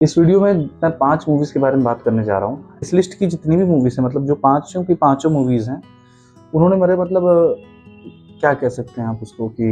इस वीडियो में मैं 5 मूवीज़ के बारे में बात करने जा रहा हूँ। इस लिस्ट की जितनी भी मूवीज़ हैं मतलब जो पाँचों की पाँचों मूवीज़ हैं, उन्होंने मेरे मतलब क्या कह सकते हैं आप उसको कि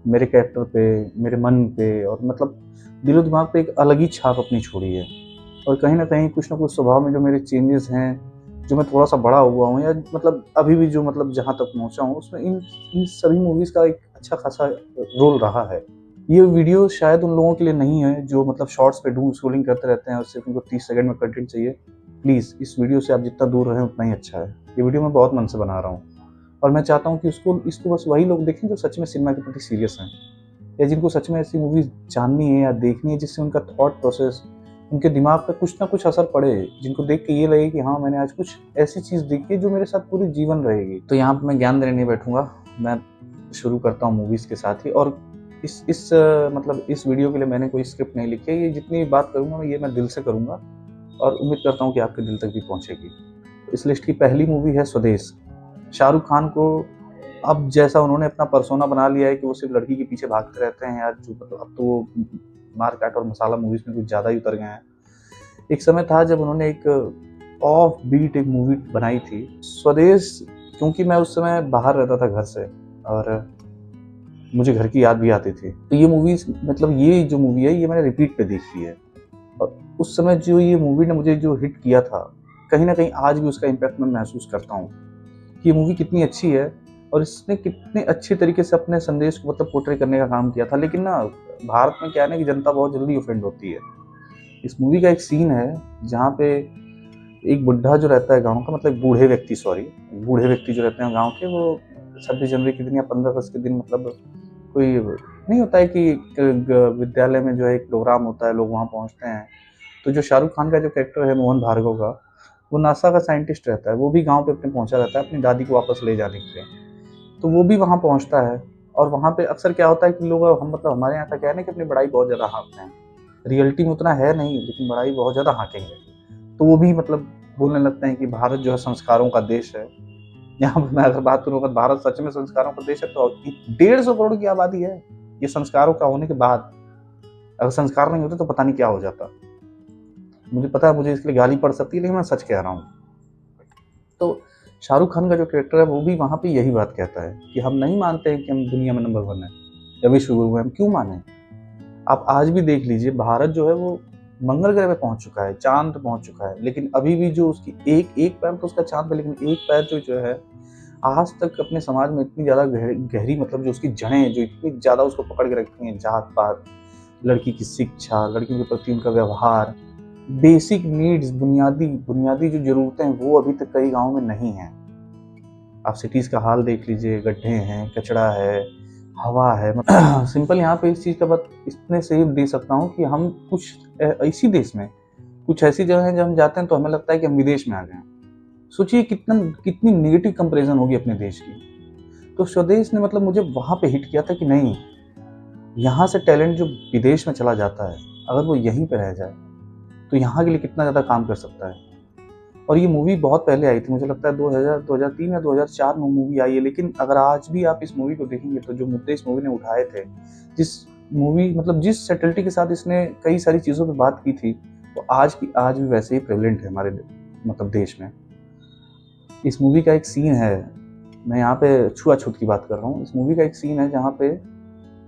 मेरे कैरेक्टर पे, मेरे मन पे और मतलब दिलो-दिमाग पे एक अलग ही छाप अपनी छोड़ी है। और कहीं न कहीं कुछ न कुछ स्वभाव में जो मेरे चेंजेज़ हैं, जो मैं थोड़ा-सा बड़ा हुआ हूँ या मतलब अभी भी जो मतलब जहाँ तक पहुँचा हूँ, उसमें इन इन सभी मूवीज़ का एक अच्छा खासा रोल रहा है। ये वीडियो शायद उन लोगों के लिए नहीं है जो मतलब शॉर्ट्स पे डूम स्क्रॉलिंग करते रहते हैं और सिर्फ उनको 30 सेकंड में कंटेंट चाहिए। प्लीज़ इस वीडियो से आप जितना दूर रहें उतना ही अच्छा है। ये वीडियो मैं बहुत मन से बना रहा हूँ और मैं चाहता हूँ कि इसको बस वही लोग देखें जो सच में सिनेमा के प्रति सीरियस हैं या जिनको सच में ऐसी मूवीज़ जाननी है या देखनी है जिससे उनका थॉट प्रोसेस, उनके दिमाग पे कुछ ना कुछ असर पड़े, जिनको देख के ये लगे कि हाँ, मैंने आज कुछ ऐसी चीज़ देखी है जो मेरे साथ पूरे जीवन रहेगी। तो यहाँ पे मैं ज्ञान देने नहीं बैठूँगा, मैं शुरू करता हूँ मूवीज़ के साथ ही। और मतलब इस वीडियो के लिए मैंने कोई स्क्रिप्ट नहीं लिखी है, ये जितनी भी बात करूँगा मैं दिल से करूँगा और उम्मीद करता हूँ कि आपके दिल तक भी पहुँचेगी। इस लिस्ट की पहली मूवी है स्वदेश। शाहरुख खान को अब जैसा उन्होंने अपना पर्सोना बना लिया है कि वो सिर्फ लड़की के पीछे भागते रहते हैं यार, जो मतलब अब तो वो मार-काट और मसाला मूवीज़ में कुछ ज़्यादा ही उतर गए हैं। एक समय था जब उन्होंने एक ऑफ बीट एक मूवी बनाई थी, स्वदेश। क्योंकि मैं उस समय बाहर रहता था घर से और मुझे घर की याद भी आती थी। तो ये मूवीज़ मतलब ये जो मूवी है ये मैंने रिपीट पे देखी है और उस समय जो ये मूवी ने मुझे जो हिट किया था, कहीं न कहीं आज भी उसका इम्पैक्ट मैं महसूस करता हूँ कि ये मूवी कितनी अच्छी है और इसने कितने अच्छे तरीके से अपने संदेश को मतलब पोर्ट्रे करने का काम किया था। लेकिन ना भारत में क्या है ना कि जनता बहुत जल्दी ऑफेंड होती है। इस मूवी का एक सीन है जहाँ पे एक बुड्ढा जो रहता है गाँव का, मतलब बूढ़े व्यक्ति जो रहते हैं गाँव के, वो 26 जनवरी के दिन या 15 अगस्त के दिन मतलब कोई नहीं होता है कि विद्यालय में जो है एक प्रोग्राम होता है, लोग वहाँ पहुँचते हैं। तो जो शाहरुख खान का जो कैरेक्टर है मोहन भार्गव का, वो नासा का साइंटिस्ट रहता है, वो भी गाँव पे अपने पहुँचा रहता है अपनी दादी को वापस ले जाने के लिए। तो वो भी वहाँ पहुँचता है और वहाँ पे अक्सर क्या होता है कि लोग हम मतलब हमारे यहाँ का क्या है ना कि अपनी बड़ाई बहुत ज़्यादा हाँकते हैं। रियलिटी में उतना है नहीं लेकिन बड़ाई बहुत ज़्यादा हाँकेंगे। तो वो भी मतलब बोलने लगते हैं कि भारत जो है संस्कारों का देश है। यहाँ पे मैं अगर बात करूँ अगर भारत सच में संस्कारों का देश है तो 150 करोड़ की आबादी है। ये संस्कारों का होने के बाद, अगर संस्कार नहीं होते तो पता नहीं क्या हो जाता। मुझे पता है मुझे इसके लिए गाली पड़ सकती है लेकिन मैं सच कह रहा हूँ। तो शाहरुख खान का जो कैरेक्टर है वो भी वहाँ पे यही बात कहता है कि हम नहीं मानते हैं कि हम दुनिया में नंबर 1 है या विश्व गुरु हैं, हम क्यों माने? आप आज भी देख लीजिए, भारत जो है वो मंगल ग्रह पे पहुँच चुका है, चाँद पे पहुँच चुका है, लेकिन अभी भी जो उसकी एक पैर तो उसका चाँद पे, लेकिन एक पैर जो है आज तक अपने समाज में इतनी ज़्यादा गहरी मतलब जो उसकी जड़ें जो इतनी ज़्यादा उसको पकड़ के रखी हैं, जात-पात, लड़की की शिक्षा, लड़कियों के प्रति उनका व्यवहार, बेसिक नीड्स, बुनियादी बुनियादी जो ज़रूरतें हैं वो अभी तक कई गाँव में नहीं हैं। आप सिटीज़ का हाल देख लीजिए, गड्ढे हैं, कचरा है, हवा है। मतलब सिंपल यहाँ पे इस चीज़ का बात इतने से ही दे सकता हूँ कि हम कुछ इसी देश में कुछ ऐसी जगह हैं जब हम जाते हैं तो हमें लगता है कि हम विदेश में आ गए हैं। सोचिए कितनी नेगेटिव कंपैरिज़न होगी अपने देश की। तो स्वदेश ने मतलब मुझे वहाँ पे हिट किया था कि नहीं, यहाँ से टैलेंट जो विदेश में चला जाता है, अगर वो यहीं पे रह जाए, तो यहाँ के लिए कितना ज़्यादा काम कर सकता है। और ये मूवी बहुत पहले आई थी, मुझे लगता है 2000 2003 या 2004 में मूवी आई है, लेकिन अगर आज भी आप इस मूवी को देखेंगे तो जो मुद्दे इस मूवी ने उठाए थे, जिस सटलिटी के साथ इसने कई सारी चीज़ों पे बात की थी, वो आज की आज भी वैसे ही प्रेवलेंट है हमारे मतलब देश में। इस मूवी का एक सीन है, मैं यहाँ पे छुआ-छूत की बात कर रहा हूँ। इस मूवी का एक सीन है जहाँ पे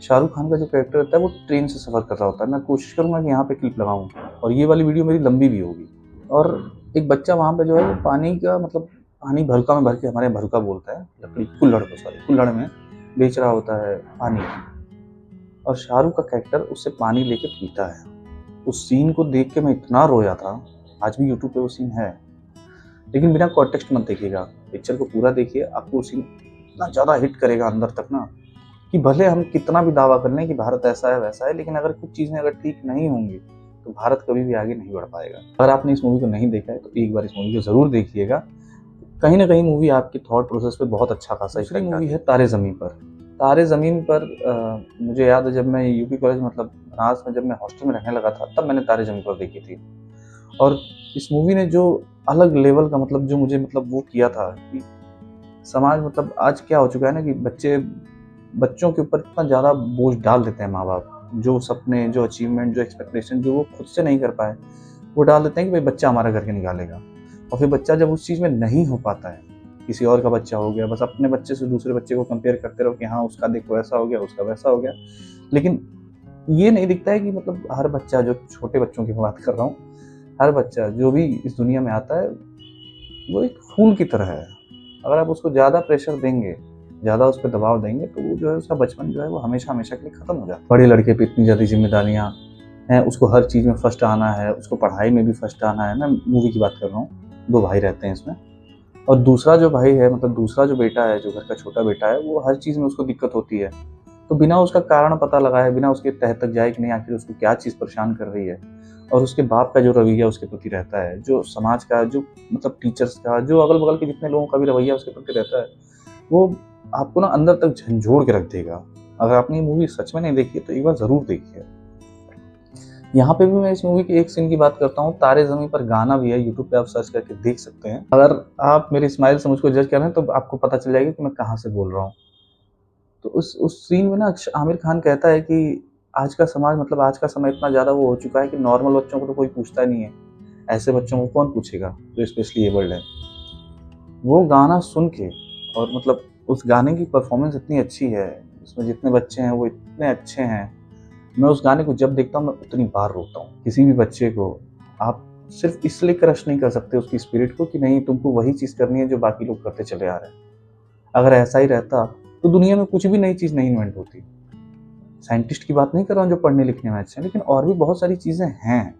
शाहरुख खान का जो कैरेक्टर होता है वो ट्रेन से सफ़र कर रहा होता है। मैं कोशिश करूँगा कि यहाँ पे क्लिप लगाऊँ और ये वाली वीडियो मेरी लंबी भी होगी। और एक बच्चा वहाँ पे जो है वो पानी का मतलब पानी भरका में भर के, हमारे यहाँ भरका बोलते हैं, लकड़ी कुल्हड़ में बेच रहा होता है पानी। और शाहरुख का कैरेक्टर उससे पानी लेके पीता है। उस सीन को देख के मैं इतना रोया था, आज भी यूट्यूब पे वो सीन है। लेकिन बिना कॉन्टेक्स्ट मत देखिएगा, पिक्चर को पूरा देखिए, आपको वो सीन इतना ज़्यादा हिट करेगा अंदर तक ना कि भले हम कितना भी दावा कर लें कि भारत ऐसा है वैसा है, लेकिन अगर कुछ चीज़ें अगर ठीक नहीं होंगी तो भारत कभी भी आगे नहीं बढ़ पाएगा। अगर आपने इस मूवी को नहीं देखा है तो एक बार इस मूवी को ज़रूर देखिएगा। कहीं न कहीं मूवी आपके थॉट प्रोसेस पे बहुत अच्छा खासा इफ़ेक्ट डालती है। मूवी है तारे ज़मीन पर। तारे ज़मीन पर मुझे याद है जब मैं यूपी कॉलेज मतलब बनारस में जब मैं हॉस्टल में रहने लगा था, तब मैंने तारे ज़मीन पर देखी थी। और इस मूवी ने जो अलग लेवल का मतलब जो मुझे मतलब वो किया था कि समाज मतलब आज क्या हो चुका है ना कि बच्चों के ऊपर इतना ज़्यादा बोझ डाल देते हैं माँ-बाप जो सपने, जो अचीवमेंट, जो एक्सपेक्टेशन जो वो खुद से नहीं कर पाए, वो डाल देते हैं कि भाई बच्चा हमारा करके निकालेगा। और फिर बच्चा जब उस चीज़ में नहीं हो पाता है, किसी और का बच्चा हो गया, बस अपने बच्चे से दूसरे बच्चे को कंपेयर करते रहो कि हाँ उसका देखो ऐसा हो गया, उसका वैसा हो गया। लेकिन ये नहीं दिखता है कि मतलब हर बच्चा, जो छोटे बच्चों की मैं बात कर रहा हूँ, हर बच्चा जो भी इस दुनिया में आता है वो एक फूल की तरह है। अगर आप उसको ज़्यादा प्रेशर देंगे, ज़्यादा उस पे दबाव देंगे, तो वो जो है उसका बचपन जो है वो हमेशा-हमेशा के लिए खत्म हो जाता है। बड़े लड़के पे इतनी ज़्यादा ज़िम्मेदारियाँ हैं, उसको हर चीज़ में फर्स्ट आना है, उसको पढ़ाई में भी फर्स्ट आना है। मैं मूवी की बात कर रहा हूँ, 2 भाई रहते हैं इसमें। और दूसरा जो भाई है, मतलब दूसरा जो बेटा है, जो घर का छोटा बेटा है, वो हर चीज़ में उसको दिक्कत होती है। तो बिना उसका कारण पता लगाए, बिना उसके तह तक जाए कि नहीं आखिर उसको क्या चीज़ परेशान कर रही है, और उसके बाप का जो रवैया उसके प्रति रहता है, जो समाज का, जो मतलब टीचर्स का, जो अगल-बगल के जितने लोगों का भी रवैया उसके प्रति रहता है, वो आपको ना अंदर तक झंझोड़ के रख देगा। अगर आपने ये मूवी सच में नहीं देखी है तो एक बार ज़रूर देखिए। यहाँ पे भी मैं इस मूवी के एक सीन की बात करता हूँ, तारे ज़मीं पर गाना भी है, यूट्यूब पे आप सर्च करके देख सकते हैं। अगर आप मेरी स्माइल से मुझको जज कर रहे हैं तो आपको पता चल जाएगा कि मैं कहाँ से बोल रहा हूँ। तो उस सीन में ना आमिर खान कहता है कि आज का समाज, मतलब आज का समय इतना ज़्यादा वो हो चुका है कि नॉर्मल बच्चों को तो कोई पूछता ही नहीं है। ऐसे बच्चों को कौन पूछेगा जो स्पेशली एबल्ड है। वो गाना सुन के, और मतलब उस गाने की परफ़ॉर्मेंस इतनी अच्छी है, उसमें जितने बच्चे हैं वो इतने अच्छे हैं। मैं उस गाने को जब देखता हूँ मैं उतनी बार रोता हूँ। किसी भी बच्चे को आप सिर्फ़ इसलिए क्रश नहीं कर सकते उसकी स्पिरिट को कि नहीं तुमको वही चीज़ करनी है जो बाकी लोग करते चले आ रहे हैं। अगर ऐसा ही रहता तो दुनिया में कुछ भी नई चीज़ नहीं इन्वेंट होती। साइंटिस्ट की बात नहीं कर रहा हूँ जो पढ़ने लिखने में अच्छे हैं, लेकिन और भी बहुत सारी चीज़ें हैं,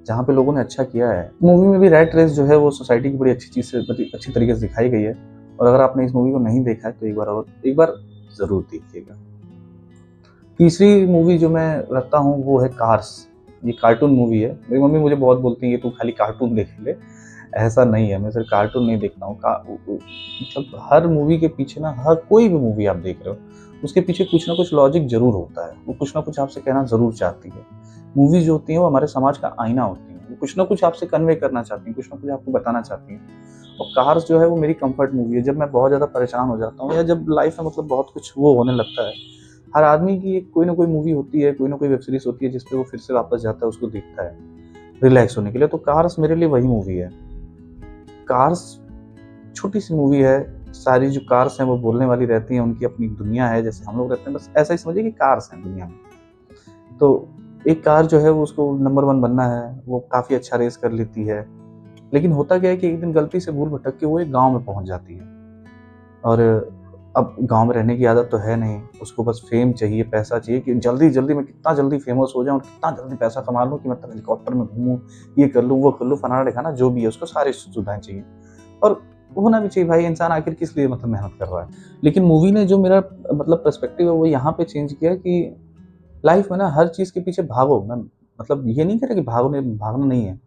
जहाँ पे लोगों ने अच्छा किया है। मूवी में भी रैट रेस जो है वो सोसाइटी की बड़ी अच्छी चीज़ से, बड़ी अच्छी तरीके से दिखाई गई है, और अगर आपने इस मूवी को नहीं देखा है तो एक बार ज़रूर देखिएगा। तीसरी मूवी जो मैं रखता हूँ वो है कार्स। ये कार्टून मूवी है। मेरी मम्मी मुझे बहुत बोलती है कि तू खाली कार्टून देख ले। ऐसा नहीं है, मैं सिर्फ कार्टून नहीं देखता हूँ। मतलब हर मूवी के पीछे ना, हर कोई भी मूवी आप देख रहे हो, उसके पीछे कुछ ना कुछ लॉजिक ज़रूर होता है। वो कुछ ना कुछ आपसे कहना ज़रूर चाहती है। मूवीज़ जो होती हैं वो हमारे समाज का आईना होती हैं। वो कुछ ना कुछ आपसे कन्वे करना चाहती हैं, कुछ ना कुछ आपको बताना चाहती हैं। और कार्स जो है वो मेरी कम्फर्ट मूवी है। जब मैं बहुत ज़्यादा परेशान हो जाता हूँ, या जब लाइफ़ में मतलब बहुत कुछ वो होने लगता है, हर आदमी की एक कोई ना कोई मूवी होती है, कोई ना कोई वेब सीरीज़ होती है जिस पे वो फिर से वापस जाता है, उसको देखता है, रिलैक्स होने के लिए। तो कार्स मेरे लिए वही मूवी है। कार्स छोटी-सी मूवी है, सारी जो कार्स हैं वो बोलने वाली रहती हैं, उनकी अपनी दुनिया है, जैसे हम लोग रहते हैं, बस ऐसा ही समझिए कि कार्स हैं दुनिया में। तो एक कार जो है वो उसको नंबर 1 बनना है, वो काफ़ी अच्छा रेस कर लेती है। लेकिन होता क्या है कि एक दिन गलती से भूल भटक के वो एक गाँव में पहुँच जाती है, और अब गाँव में रहने की आदत तो है नहीं, उसको बस फ़ेम चाहिए, पैसा चाहिए कि जल्दी-जल्दी मैं कितना जल्दी फ़ेमस हो जाऊँ और कितना जल्दी पैसा कमा लूँ कि मतलब हेलीकॉप्टर में घूमूँ, ये कर लूँ, वो कर लूँ, फलाना-ढिकाना जो भी है, उसको सारी सुविधाएँ चाहिए। और होना भी चाहिए भाई, इंसान आखिर किस लिए मतलब मेहनत कर रहा है। लेकिन मूवी ने जो मेरा मतलब पर्सपेक्टिव है वो यहाँ पे चेंज किया कि लाइफ़ में ना हर चीज़ के पीछे भागो। मैं मतलब ये नहीं कह रहा कि भागना नहीं है।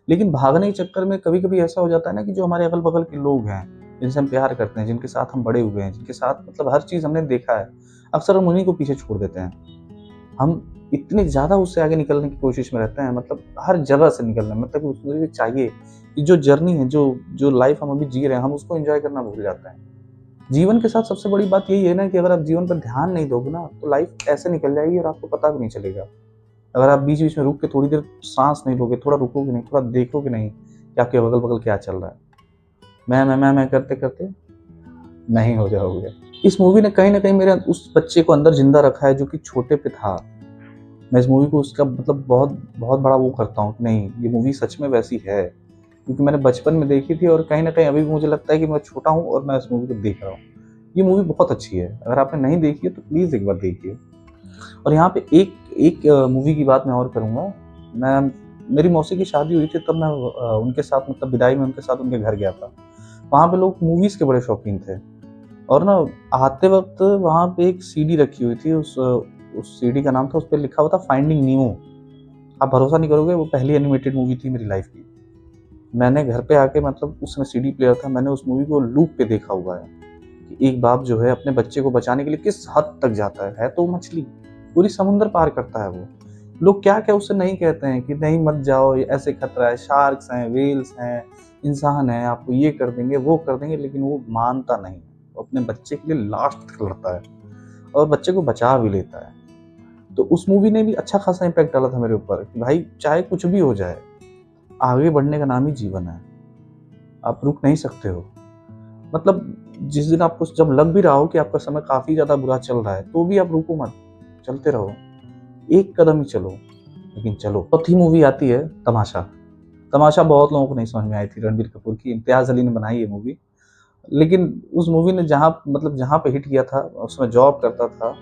लेकिन भागने के चक्कर में कभी-कभी ऐसा हो जाता है ना कि जो हमारे अगल-बगल के लोग हैं, जिनसे हम प्यार करते हैं, जिनके साथ हम बड़े हुए हैं, जिनके साथ मतलब हर चीज़ हमने देखा है, अक्सर हम उन्हीं को पीछे छोड़ देते हैं। हम इतने ज़्यादा उससे आगे निकलने की कोशिश में रहते हैं, मतलब हर जगह से निकलना, मतलब मुझे चाहिए कि जो जर्नी है, जो जो लाइफ़ हम अभी जी रहे हैं, हम उसको एन्जॉय करना भूल जाते हैं। जीवन के साथ सबसे बड़ी बात यही है ना कि अगर आप जीवन पर ध्यान नहीं दोगे ना, तो लाइफ़ ऐसे निकल जाएगी और आपको पता भी नहीं चलेगा। अगर आप बीच-बीच में रुक के थोड़ी देर साँस नहीं लोगे, थोड़ा रुकोगे नहीं, थोड़ा देखोगे नहीं कि आपके अगल-बगल क्या चल रहा है। मैं करते-करते मैं ही हो जाओगे। इस मूवी ने कहीं न कहीं मेरे उस बच्चे को अंदर ज़िंदा रखा है जो कि छोटे पे था। मैं इस मूवी को उसका मतलब बहुत बहुत बड़ा वो करता हूँ कि नहीं, ये मूवी सच में वैसी है। क्योंकि मैंने बचपन में देखी थी और कहीं न कहीं अभी भी मुझे लगता है कि मैं छोटा हूँ और मैं इस मूवी को देख रहा हूँ। ये मूवी बहुत अच्छी है। अगर आपने नहीं देखी है तो प्लीज़ एक बार देखिए। और यहाँ पे एक एक मूवी की बात मैं और करूँगा। मैं मेरी मौसी की शादी हुई थी तब मैं उनके साथ मतलब विदाई में उनके साथ उनके घर गया था। वहाँ पे लोग मूवीज़ के बड़े शौकीन थे, और ना आते वक़्त वहाँ पे एक सीडी रखी हुई थी। उस सीडी का नाम था, उस पे लिखा हुआ था फाइंडिंग नीमो। आप भरोसा नहीं करोगे, वो पहली एनिमेटेड मूवी थी मेरी लाइफ़ की। मैंने घर पे आके मतलब उस समय सीडी प्लेयर था, मैंने उस मूवी को लूप पे देखा हुआ है कि एक बाप जो है अपने बच्चे को बचाने के लिए किस हद तक जाता है तो वो मछली, पूरी समुंदर पार करता है वो। लोग क्या-क्या उससे नहीं कहते हैं कि नहीं मत जाओ, ये ऐसे खतरा है, शार्क्स हैं, व्हेल्स हैं, इंसान हैं, आपको ये कर देंगे, वो कर देंगे, लेकिन वो मानता नहीं। वो अपने बच्चे के लिए लास्ट तक लड़ता है और बच्चे को बचा भी लेता है। तो उस मूवी ने भी अच्छा खासा इम्पैक्ट डाला था मेरे ऊपर कि भाई चाहे कुछ भी हो जाए, आगे बढ़ने का नाम ही जीवन है, आप रुक नहीं सकते हो। मतलब जिस दिन आपको जब लग भी रहा हो कि आपका समय काफ़ी ज़्यादा बुरा चल रहा है, तो भी आप रुको मत, चलते रहो, एक कदम ही चलो, लेकिन चलो। चौथी मूवी आती है तमाशा। तमाशा बहुत लोगों को नहीं समझ में आई थी, रणबीर कपूर की, इम्तियाज़ अली ने बनाई है मूवी। लेकिन उस मूवी ने जहाँ पे हिट किया था, उसमें जॉब करता था।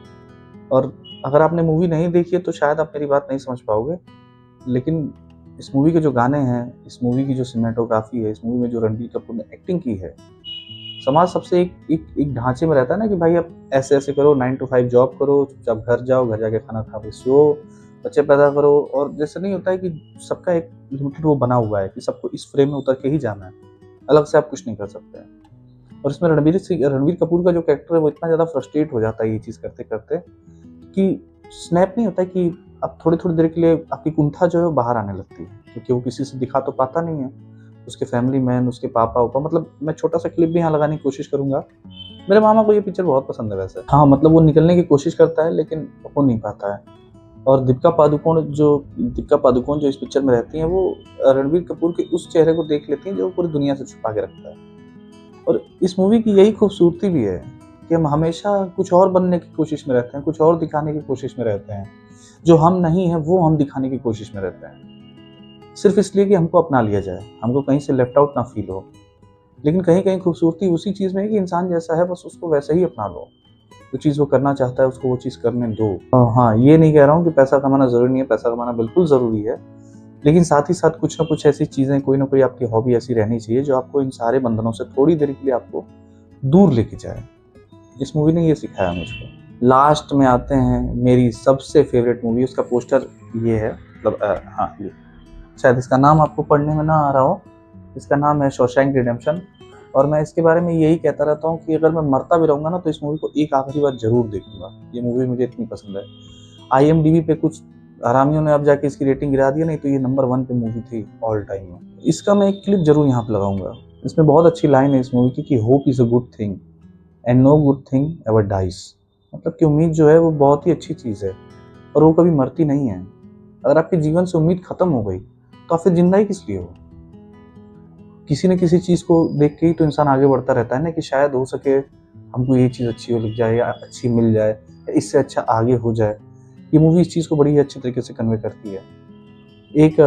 और अगर आपने मूवी नहीं देखी है तो शायद आप मेरी बात नहीं समझ पाओगे। लेकिन इस मूवी के जो गाने हैं, इस मूवी की जो सिनेमेटोग्राफी है, इस मूवी में जो रणबीर कपूर ने एक्टिंग की है, समाज सबसे एक ढांचे में रहता है ना कि भाई आप ऐसे-ऐसे करो, 9 टू 5 जॉब करो, चुपचाप घर जाओ, घर जाके खाना खा के सो, बच्चे पैदा करो। और जैसे नहीं होता है कि सबका एक लिमिटेड वो बना हुआ है कि सबको इस फ्रेम में उतर के ही जाना है, अलग से आप कुछ नहीं कर सकते हैं। और इसमें रणबीर कपूर का जो कैरेक्टर है वो इतना ज़्यादा फ्रस्ट्रेट हो जाता है ये चीज़ करते-करते कि स्नैप नहीं होता है कि अब थोड़ी-थोड़ी देर के लिए आपकी कुंठा जो है वो बाहर आने लगती है, क्योंकि वो किसी से दिखा तो पाता नहीं है। उसके फैमिली मैन, उसके पापा-वापा, मतलब मैं छोटा-सा क्लिप भी यहाँ लगाने की कोशिश करूँगा। मेरे मामा को ये पिक्चर बहुत पसंद है वैसे। हाँ, मतलब वो निकलने की कोशिश करता है लेकिन हो नहीं पाता है। और दीपिका पादुकोण जो इस पिक्चर में रहती हैं, वो रणबीर कपूर के उस चेहरे को देख लेती हैं जो वो पूरी दुनिया से छुपा के रखता है। और इस मूवी की यही खूबसूरती भी है कि हम हमेशा कुछ और बनने की कोशिश में रहते हैं, कुछ और दिखाने की कोशिश में रहते हैं। जो हम नहीं हैं वो हम दिखाने की कोशिश में रहते हैं। सिर्फ़ इसलिए कि हमको अपना लिया जाए, हमको कहीं से लेफ्ट आउट ना फ़ील हो। लेकिन कहीं-कहीं खूबसूरती उसी चीज़ में है कि इंसान जैसा है बस उसको वैसे ही अपना लो। जो चीज़ वो करना चाहता है उसको वो चीज़ करने दो। हाँ, ये नहीं कह रहा हूँ कि पैसा कमाना ज़रूरी नहीं है, पैसा कमाना बिल्कुल ज़रूरी है। लेकिन साथ ही साथ कुछ न कुछ ऐसी चीज़ें, कोई न कोई आपकी हॉबी ऐसी रहनी चाहिए जो आपको इन सारे बंधनों से थोड़ी देर के लिए आपको दूर लेके जाए। इस मूवी ने ये सिखाया मुझको। लास्ट में आते हैं मेरी सबसे फ़ेवरेट मूवी, उसका पोस्टर ये है, मतलब हाँ, ये शायद इसका नाम आपको पढ़ने में ना आ रहा हो। इसका नाम है शॉशैंक रिडेम्पशन। और मैं इसके बारे में यही कहता रहता हूँ कि अगर मैं मरता भी रहूँगा ना तो इस मूवी को एक आखिरी बार ज़रूर देखूँगा। ये मूवी मुझे इतनी पसंद है। आईएमडीबी पे कुछ हरामियों ने अब जाके इसकी रेटिंग गिरा दी है, नहीं तो ये नंबर 1 पे मूवी थी ऑल टाइम में। इसका मैं एक क्लिप ज़रूर यहाँ पे लगाऊँगा। इसमें बहुत अच्छी लाइन है इस मूवी की कि hope is a good thing and no good thing ever dies. मतलब कि उम्मीद जो है वो बहुत ही अच्छी चीज़ है और वो कभी मरती नहीं है। अगर आपके जीवन से उम्मीद खत्म हो गई तो आप फिर जिंदा ही किस लिए हो? किसी न किसी चीज़ को देख के ही तो इंसान आगे बढ़ता रहता है ना कि शायद हो सके हमको ये चीज़ अच्छी हो लग जाए या अच्छी मिल जाए या इससे अच्छा आगे हो जाए। ये मूवी इस चीज़ को बड़ी ही अच्छे तरीके से कन्वे करती है। एक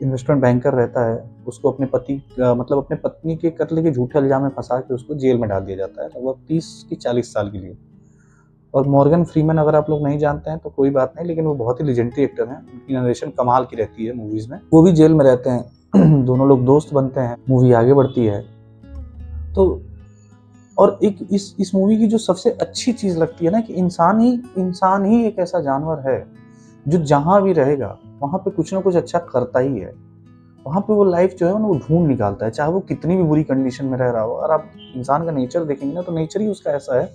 इन्वेस्टमेंट बैंकर रहता है, उसको अपने पति मतलब अपने पत्नी के कत्ल के झूठे इल्ज़ाम में फँसा के उसको जेल में डाल दिया जाता है, लगभग 30 की 40 साल के लिए। और मॉर्गन फ्रीमैन अगर आप लोग नहीं जानते हैं तो कोई बात नहीं, लेकिन वो बहुत ही लेजेंडरी एक्टर हैं। उनकी नरेशन कमाल की रहती है मूवीज़ में। वो भी जेल में रहते हैं। दोनों लोग दोस्त बनते हैं, मूवी आगे बढ़ती है। तो और एक इस मूवी की जो सबसे अच्छी चीज़ लगती है ना कि इंसान ही एक ऐसा जानवर है, जो जहाँ भी रहेगा, वहाँ पे कुछ ना कुछ अच्छा करता ही है। वहाँ पे वो लाइफ़ जो है ना वो ढूँढ निकालता है, चाहे वो कितनी भी बुरी कंडीशन में रह रहा हो। और आप इंसान का नेचर देखेंगे ना तो नेचर ही उसका ऐसा है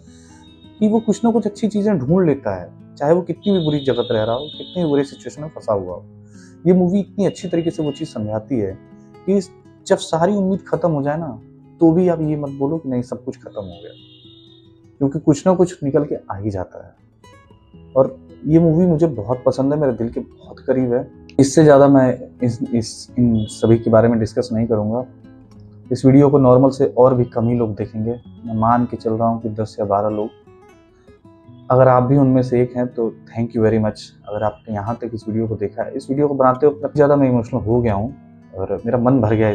कि वो कुछ ना कुछ अच्छी चीज़ें ढूँढ लेता है, चाहे वो कितनी भी बुरी जगह पे रह रहा हो, कितनी भी बुरी सिचुएशन में फँसा हुआ हो। ये मूवी इतनी अच्छी तरीके से वो चीज़ समझाती है कि जब सारी उम्मीद खत्म हो जाए ना, तो भी आप ये मत बोलो कि नहीं सब कुछ खत्म हो गया, क्योंकि कुछ ना कुछ निकल के आ ही जाता है। और ये मूवी मुझे बहुत पसंद है, मेरे दिल के बहुत करीब है। इससे ज़्यादा मैं इन सभी के बारे में डिस्कस नहीं करूँगा। इस वीडियो को नॉर्मल से और भी कम ही लोग देखेंगे। मैं मान के चल रहा हूँ कि 10 या 12 लोग। अगर आप भी उनमें से एक हैं तो थैंक यू वेरी मच। अगर आपने यहाँ तक इस वीडियो को देखा है, इस वीडियो को बनाते वक़्त काफ़ी ज़्यादा मैं इमोशनल हो गया हूँ और मेरा मन भर गया है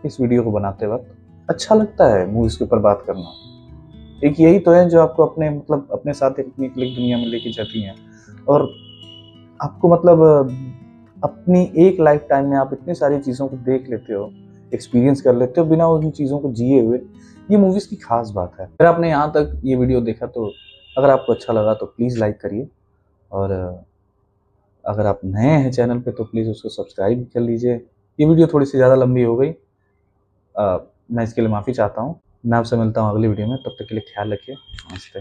इस वीडियो को बनाते वक़्त। अच्छा लगता है मूवीज़ के ऊपर बात करना। एक यही तो है जो आपको अपने साथ एक अलग दुनिया में लेके जाती हैं और आपको अपनी एक लाइफ टाइम में आप इतनी सारी चीज़ों को देख लेते हो, एक्सपीरियंस कर लेते हो बिना उन चीज़ों को जिए हुए। ये मूवीज़ की खास बात है। अगर आपने यहाँ तक ये वीडियो देखा तो अगर आपको अच्छा लगा तो प्लीज़ लाइक करिए और अगर आप नए हैं चैनल पे तो प्लीज़ उसको सब्सक्राइब कर लीजिए। ये वीडियो थोड़ी-सी ज़्यादा लंबी हो गई। मैं इसके लिए माफ़ी चाहता हूँ। मैं आपसे मिलता हूँ अगली वीडियो में, तब तक के लिए ख्याल रखिए। नमस्ते।